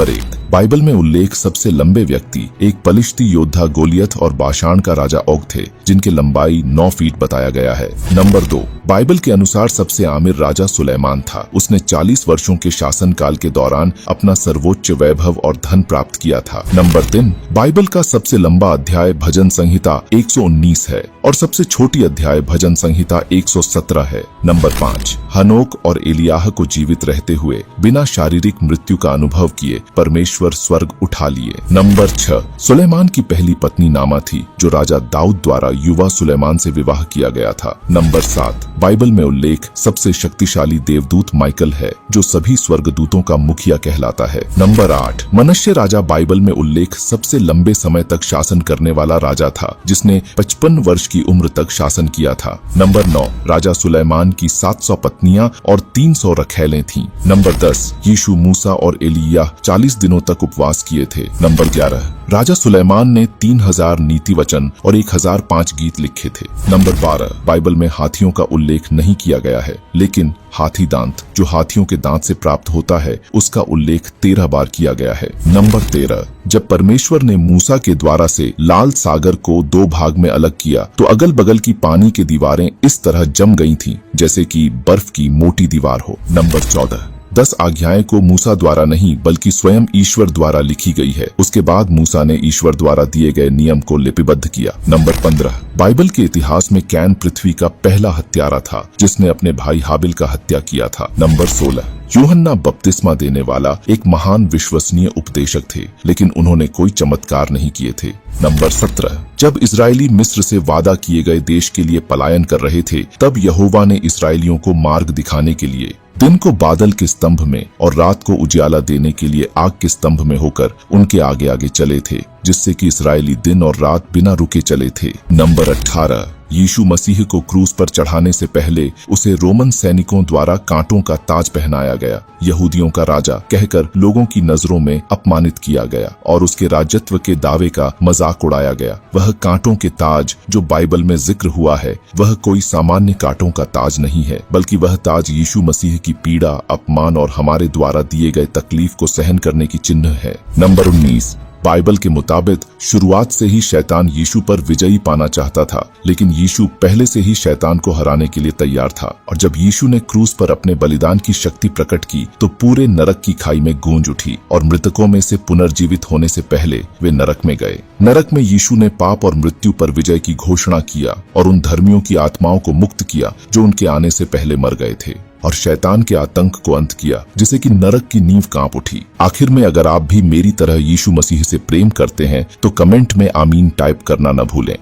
Number 1, Bible में उल्लेख सबसे लंबे व्यक्ति एक पलिश्ती योद्धा गोलियत और बाशान का राजा ओग थे, जिनकी लंबाई 9 फीट बताया गया है। नंबर 2, बाइबल के अनुसार सबसे आमिर राजा सुलेमान था। उसने 40 वर्षों के शासन काल के दौरान अपना सर्वोच्च वैभव और धन प्राप्त किया था। नंबर 3, बाइबल का सबसे लंबा अध्याय भजन संहिता 119 है और सबसे छोटी अध्याय भजन संहिता 117 है। नंबर 5, हनोक और एलियाह को जीवित रहते हुए बिना शारीरिक मृत्यु का अनुभव किए परमेश्वर स्वर्ग उठा लिए। नंबर 6, सुलेमान की पहली पत्नी नामा थी, जो राजा दाऊद द्वारा युवा सुलेमान से विवाह किया गया था। नंबर 7, बाइबल में उल्लेख सबसे शक्तिशाली देवदूत माइकल है, जो सभी स्वर्गदूतों का मुखिया कहलाता है। नंबर 8, मनश्शे राजा बाइबल में उल्लेख सबसे लंबे समय तक शासन करने वाला राजा था, जिसने 55 वर्ष की उम्र तक शासन किया था। नंबर 9, राजा सुलेमान की 700 पत्नियां और 300 रखैलें थीं। नंबर 10, यीशु, मूसा और एलिय्याह 40 दिनों तक उपवास किए थे। नंबर 11, राजा सुलेमान ने 3000 नीति वचन और 1005 गीत लिखे थे। नंबर 12, बाइबल में हाथियों का उल्लेख नहीं किया गया है, लेकिन हाथी दांत, जो हाथियों के दांत से प्राप्त होता है, उसका उल्लेख 13 बार किया गया है। नंबर 13, जब परमेश्वर ने मूसा के द्वारा से लाल सागर को 2 भाग में अलग किया, तो अगल बगल की पानी की दीवारें इस तरह जम गई थीं, जैसे कि बर्फ की मोटी दीवार हो। नंबर 14, 10 आज्ञाएं को मूसा द्वारा नहीं बल्कि स्वयं ईश्वर द्वारा लिखी गई है। उसके बाद मूसा ने ईश्वर द्वारा दिए गए नियम को लिपिबद्ध किया। नंबर 15, बाइबल के इतिहास में कैन पृथ्वी का पहला हत्यारा था, जिसने अपने भाई हाबिल का हत्या किया था। नंबर 16, यूहन्ना बपतिस्मा देने वाला एक महान विश्वसनीय उपदेशक थे, लेकिन उन्होंने कोई चमत्कार नहीं किए थे। नंबर 17, जब इजरायली मिस्र से वादा किए गए देश के लिए पलायन कर रहे थे, तब यहोवा ने इस्राएलियों को मार्ग दिखाने के लिए दिन को बादल के स्तंभ में और रात को उजियाला देने के लिए आग के स्तंभ में होकर उनके आगे आगे चले थे, जिससे कि इस्राएली दिन और रात बिना रुके चले थे। नंबर 18, यीशु मसीह को क्रूस पर चढ़ाने से पहले उसे रोमन सैनिकों द्वारा कांटों का ताज पहनाया गया, यहूदियों का राजा कहकर लोगों की नजरों में अपमानित किया गया और उसके राजत्व के दावे का मजाक उड़ाया गया। वह कांटों के ताज जो बाइबल में जिक्र हुआ है, वह कोई सामान्य कांटों का ताज नहीं है, बल्कि वह ताज यीशु मसीह की पीड़ा, अपमान और हमारे द्वारा दिए गए तकलीफ को सहन करने की चिन्ह है। नंबर 19, बाइबल के मुताबिक शुरुआत से ही शैतान यीशु पर विजयी पाना चाहता था, लेकिन यीशु पहले से ही शैतान को हराने के लिए तैयार था। और जब यीशु ने क्रूस पर अपने बलिदान की शक्ति प्रकट की, तो पूरे नरक की खाई में गूंज उठी और मृतकों में से पुनर्जीवित होने से पहले वे नरक में गए। नरक में यीशु ने पाप और मृत्यु पर विजय की घोषणा किया और उन धर्मियों की आत्माओं को मुक्त किया जो उनके आने से पहले मर गए थे, और शैतान के आतंक को अंत किया, जिसे कि नरक की नींव कांप उठी। आखिर में अगर आप भी मेरी तरह यीशु मसीह से प्रेम करते हैं, तो कमेंट में आमीन टाइप करना न भूलें।